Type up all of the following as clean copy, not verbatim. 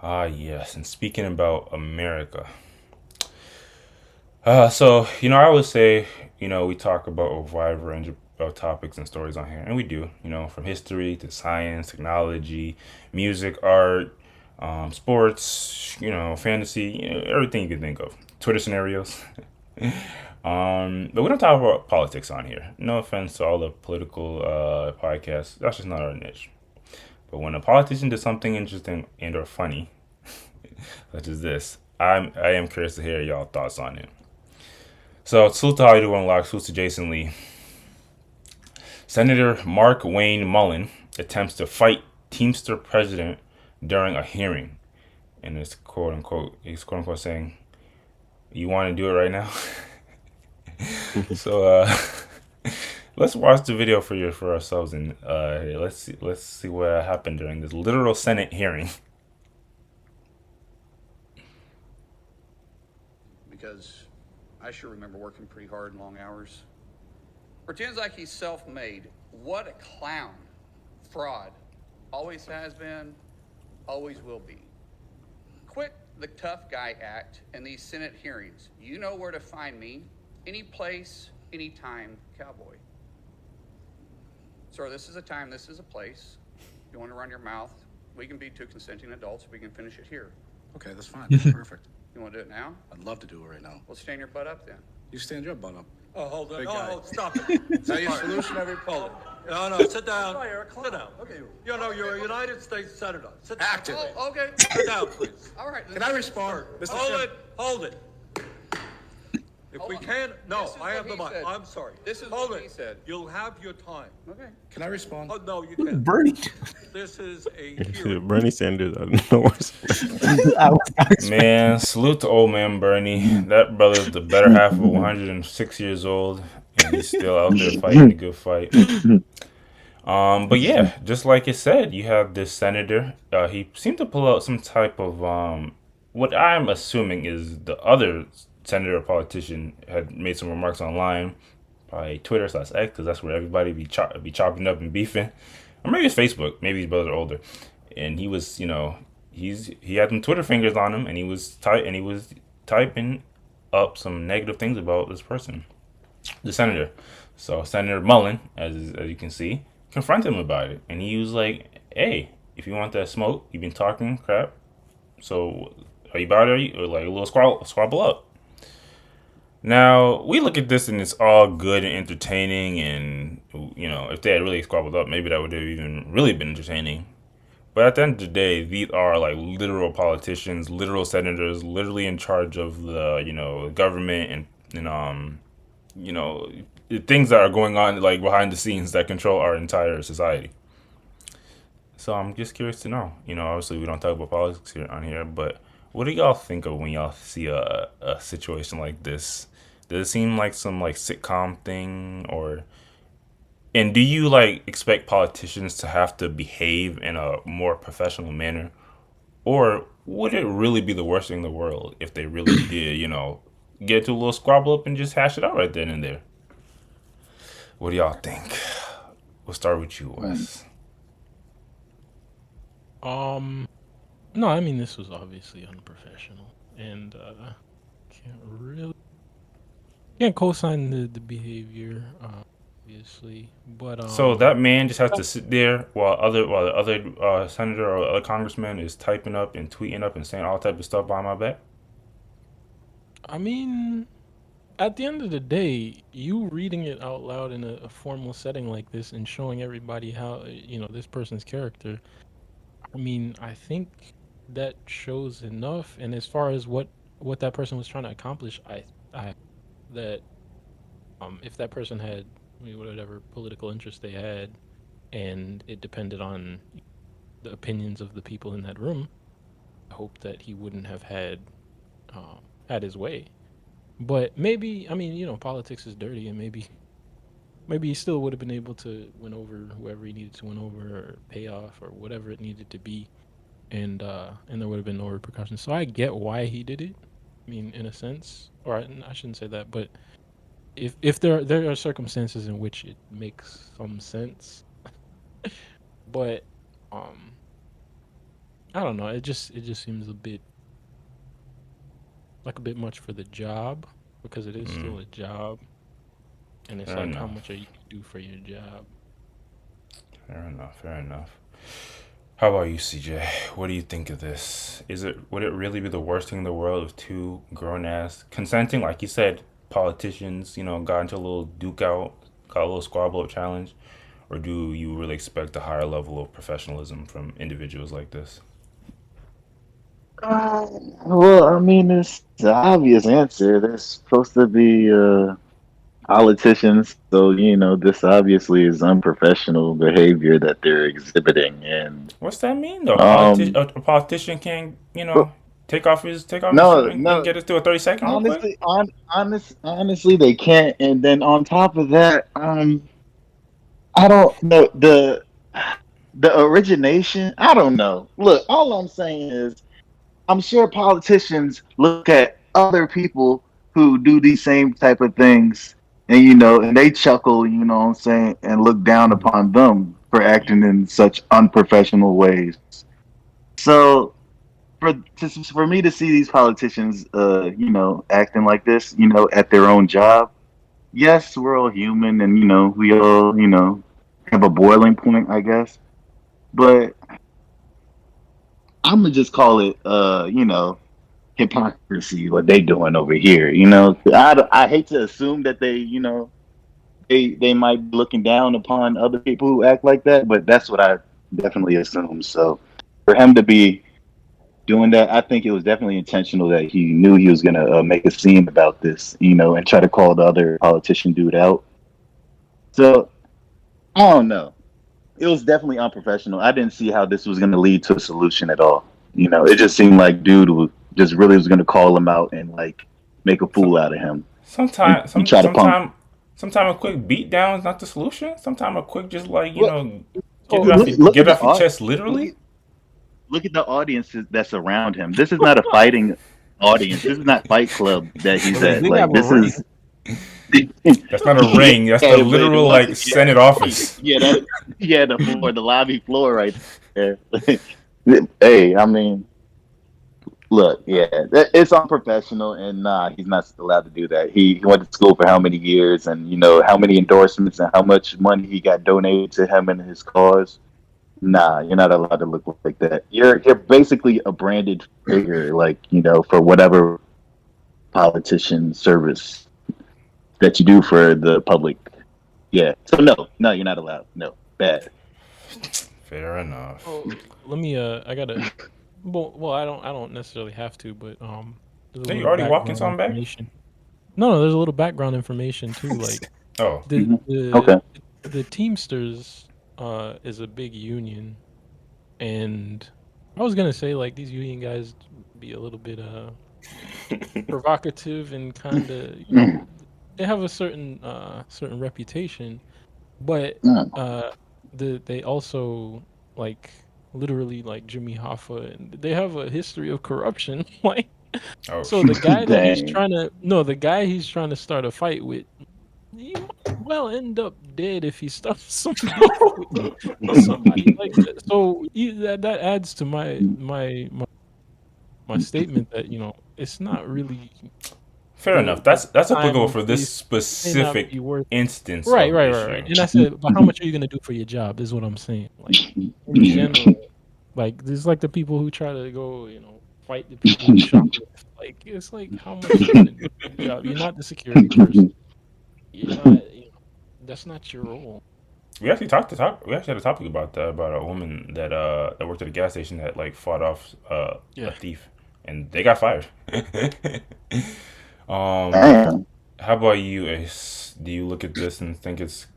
Ah, yes. And speaking about America, so I would say, we talk about a wide range of topics and stories on here, and we do, from history to science, technology, music, art, sports, fantasy, everything you can think of, Twitter scenarios. But we don't talk about politics on here. No offense to all the political podcasts. That's just not our niche. But when a politician does something interesting and or funny, such as this, I am curious to hear y'all thoughts on it. So salute to how you doing, Lock. Salute to Jason Lee. Senator Markwayne Mullins attempts to fight Teamster president during a hearing, and it's quote unquote saying, "You want to do it right now?" So let's watch the video for ourselves, and let's see what happened during this literal Senate hearing. Because I sure remember working pretty hard and long hours. Pretends like he's self-made. What a clown. Fraud. Always has been, always will be. Quit the tough guy act in these Senate hearings. You know where to find me. Any place, anytime, cowboy. Sir, this is a time, this is a place. If you want to run your mouth, we can be two consenting adults. We can finish it here. Okay, that's fine. That's perfect. You want to do it now? I'd love to do it right now. Well, stand your butt up then. You stand your butt up. Oh, hold on. Big guy. Oh, stop it. Is that your solution, Hold it. No, sit down. Sit down. Okay. You're a United States Senator. Sit down. Active. Oh, okay. Sit down, please. All right. Can I respond? Mr. Hold Chairman? it. Hold it. If Hold we on. can, no, This is I have what the he mic. said. I'm sorry. This is Hold what it. he said. You'll have your time. Okay. Can I respond? Oh, no, you can't. Bernie. This is a hearing. Bernie Sanders out of nowhere. I was not expecting. Man, salute to old man Bernie. That brother's the better half of 106 years old, and he's still out there fighting the good fight. But yeah, just like it said, you have this senator. He seemed to pull out some type of what I'm assuming is the other senator or politician had made some remarks online, probably Twitter slash X, because that's where everybody be chopping up and beefing, or maybe it's Facebook. Maybe his brothers are older, and he was, he had some Twitter fingers on him, and he was typing up some negative things about this person, the senator. So Senator Mullen, as you can see, confronted him about it, and he was like, "Hey, if you want that smoke, you've been talking crap. So are you about it? Or like a little squabble up?" Now we look at this and it's all good and entertaining, and if they had really squabbled up, maybe that would have even really been entertaining. But at the end of the day, these are like literal politicians, literal senators, literally in charge of the government and you know the things that are going on like behind the scenes that control our entire society. So I'm just curious to know. Obviously we don't talk about politics here on here, but what do y'all think of when y'all see a situation like this? Does it seem like some like sitcom thing, or and do you like expect politicians to have to behave in a more professional manner, or would it really be the worst thing in the world if they really did, get to a little squabble up and just hash it out right then and there? What do y'all think? We'll start with you, Wes. Um, no, I mean this was obviously unprofessional, and can't really can't co-sign the behavior, obviously. But So that man just has to sit there while the other senator or other congressman is typing up and tweeting up and saying all type of stuff behind my back. I mean, at the end of the day, you reading it out loud in a formal setting like this and showing everybody how this person's character. I mean, I think that shows enough. And as far as what that person was trying to accomplish, I that if that person had whatever political interest they had, and it depended on the opinions of the people in that room, I hope that he wouldn't have had his way. But maybe, I mean, politics is dirty, and maybe he still would have been able to win over whoever he needed to win over, or pay off, or whatever it needed to be, and there would have been no repercussions. So I get why he did it. I mean, in a sense, or I shouldn't say that, but if there are circumstances in which it makes some sense, but um, I don't know. It just seems a bit much for the job because it is Mm, still a job, and it's fair like how enough. much are you gonna do for your job? Fair enough. Fair enough. How about you, CJ? What do you think of this? Would it really be the worst thing in the world if two grown ass consenting, like you said, politicians, got into a little duke out, got a little squabble up challenge, or do you really expect a higher level of professionalism from individuals like this? Well, I mean, it's the obvious answer. They're supposed to be politicians, so this obviously is unprofessional behavior that they're exhibiting, and What's that mean though? um, A politician can, but take off his shirt no, and no, get us to a 30-second real quick. honestly, they can't. And then on top of that, I don't know the origination. I don't know. Look, all I'm saying is I'm sure politicians look at other people who do these same type of things and and they chuckle, what I'm saying, and look down upon them for acting in such unprofessional ways. So for me to see these politicians acting like this, at their own job, yes, we're all human and we all, have a boiling point, I guess. But I'm gonna just call it hypocrisy what they doing over here. I hate to assume that they might be looking down upon other people who act like that, but that's what I definitely assume. So for him to be doing that, I think it was definitely intentional that he knew he was gonna make a scene about this, and try to call the other politician dude out. So I don't know. It was definitely unprofessional. I didn't see how this was gonna lead to a solution at all. It just seemed like dude just really was gonna call him out and like make a So, fool out of him and, sometime, and some, try to punk. sometime a quick beat down is not the solution. Sometime a quick just like Well, Oh, look get at it the off your chest literally. look at the audience that's around him. This is not a fighting audience. This is not Fight Club that I he's mean, at. they have Like a this ring. is That's not a yeah, ring. That's the but literal once like Senate office. the lobby floor right there. Hey, I mean, look, yeah, it's unprofessional, and nah, he's not allowed to do that. He went to school for how many years, and how many endorsements and how much money he got donated to him and his cause. Nah, you're not allowed to look like that. You're basically a branded figure, like for whatever politician service that you do for the public. Yeah. So no, you're not allowed. No, bad. Fair enough. Oh, let me. I gotta. Well, I don't necessarily have to, but there's a Hey, you little already walking background something back? information. No, there's a little background information too. Like Oh, the Hmm. the Okay. the Teamsters is a big union, and I was gonna say like these union guys be a little bit provocative and kind of they have a certain reputation, but Mm. uh they also like literally like Jimmy Hoffa and they have a history of corruption. Like oh so the shit. guy that he's Dang. trying to no the guy he's trying to start a fight with he might well end up dead if he starts some beef with somebody like that. So that adds to my statement that it's not really Fair enough. the That's time applicable and for this place may not specific be worth. instance Right, of right, right, issue. right. And I said, but how much are you gonna do for your job? Is what I'm saying. Like in general, like there's like the people who try to go, fight the people who shoplift. Like it's like how much are you gonna do for your job? You're not the security person. You're not. That's not your role. We actually had a topic about that about a woman that worked at a gas station that like fought off a Yeah. thief and they got fired. um, Damn. how about you, Ace? Do you look at this and think it's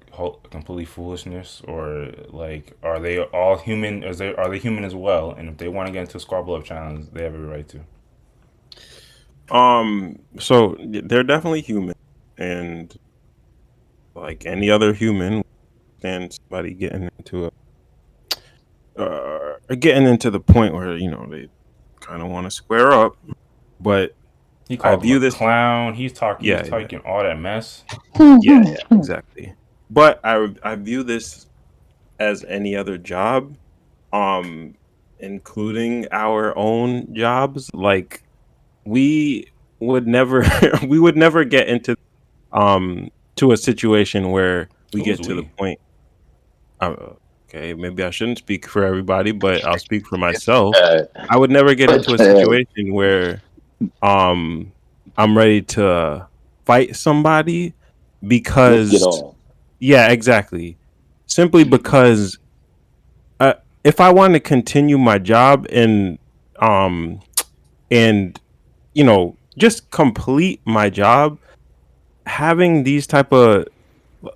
completely foolishness, or like are they all human? Are they human as well? And if they want to get into a squabble up challenge, they have every right to. So they're definitely human, and like any other human, and somebody getting into the point where they kind of want to square up. But He I called him a view this, clown. He was yeah, yeah, talking all that mess. yeah, exactly. But I view this as any other job. Um, including our own jobs, like we would never we would never get into to a situation where we Who's get to the we? point. uh, okay, maybe I shouldn't speak for everybody, but I'll speak for It's myself. bad. I would never get into It's a bad. situation where um I'm ready to fight somebody Just get because, off. yeah, exactly. Simply because uh, if I want to continue my job um and just complete my job, having these type of,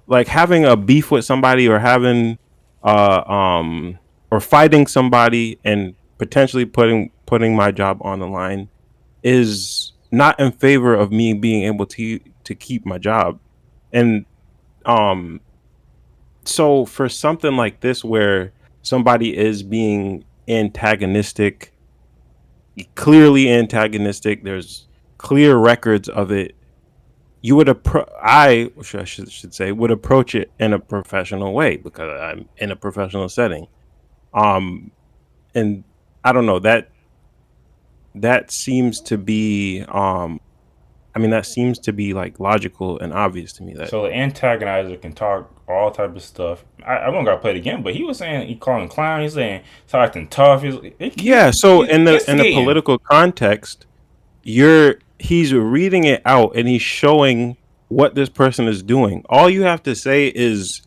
like, having a beef with somebody, or having uh um or fighting somebody and potentially putting my job on the line is not in favor of me being able to keep my job. And um so for something like this, where somebody is being antagonistic, clearly antagonistic, there's clear records of it, you would should say, would approach it in a professional way, because I'm in a professional setting. Um and I don't know, that seems to be that seems to be like logical and obvious to me. That, So the antagonizer can talk all type of stuff. I won't gotta play it again, but he was saying, he calling clown. He's saying he's acting tough. yeah, so He's in the instigating. political context, he's reading it out and he's showing what this person is doing. All you have to say is,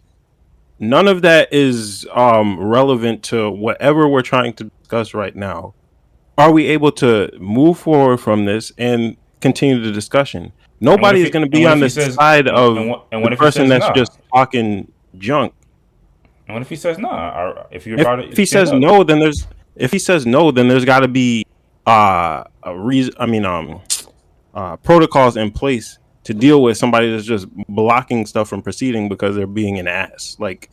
none of that is relevant to whatever we're trying to discuss right now. Are we able to move forward from this and continue the discussion? And what Nobody if is he going to and be what if on he the says side of and the what if he person says that's no? just talking junk. And what if he says no? If you're If about it, he stand says up. no, then there's got to be a reason. Protocols in place to deal with somebody that's just blocking stuff from proceeding because they're being an ass. Like,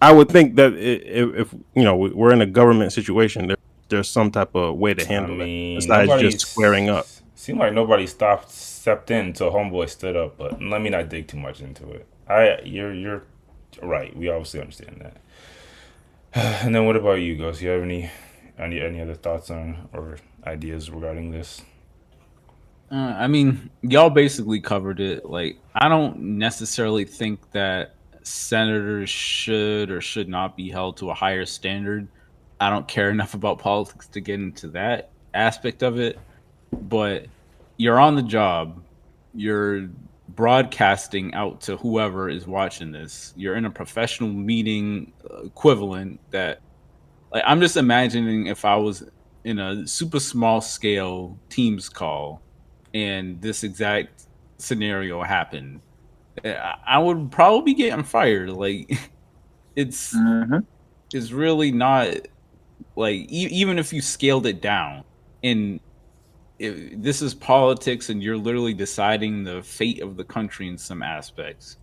I would think that if we're in a government situation, there's some type of way to I handle that mean, besides just squaring up. seemed like nobody stepped in until homeboy stood up. But let me not dig too much into it. You're right. We obviously understand that. And then what about you, Ghost? You have any other thoughts on or ideas regarding this? I mean, y'all basically covered it. Like, I don't necessarily think that senators should or should not be held to a higher standard. I don't care enough about politics to get into that aspect of it. But you're on the job, you're broadcasting out to whoever is watching this. You're in a professional meeting equivalent that, like, I'm just imagining if I was in a super small scale Teams call and this exact scenario happened, I would probably be getting fired. Like, it's Hmm. it's really not like even if you scaled it down, and this is politics, and you're literally deciding the fate of the country in some aspects.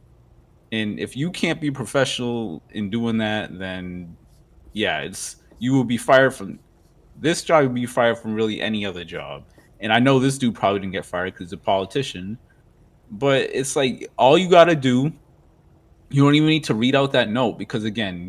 And if you can't be professional in doing that, then yeah, it's you will be fired from this job. You'll be fired from really any other job. And I know this dude probably didn't get fired because he's a politician, but it's like all you got to do. You don't even need to read out that note because again,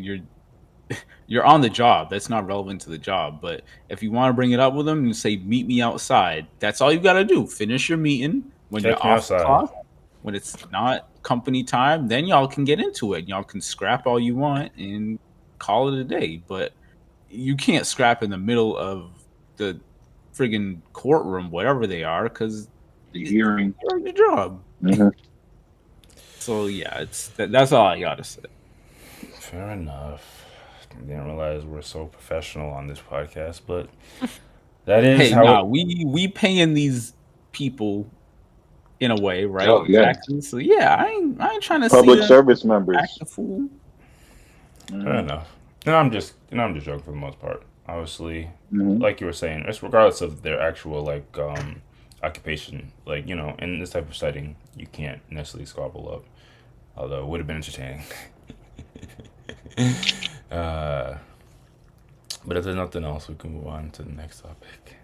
you're on the job. That's not relevant to the job. But if you want to bring it up with them and say, meet me outside, that's all you got to do. Finish your meeting when you're Catch me off the outside. clock. When it's not company time, then y'all can get into it. Y'all can scrap all you want and call it a day. But you can't scrap in the middle of the friggin' courtroom, whatever they are, because The hearing. you're on your job. Hmm. So yeah, that's all I gotta say. Fair enough. Didn't realize we're so professional on this podcast, but that is Hey, how nah, it. we paying these people in a way, Oh right? yeah, Taxes. So yeah, I ain't trying to see public them service act members. a fool. Fair Hmm. enough. And I'm just joking for the most part. Obviously, Hmm. like you were saying, it's regardless of their actual like occupation. Like, in this type of setting, you can't necessarily squabble up. Although it would have been entertaining. uh, but if there's nothing else, we can move on to the next topic.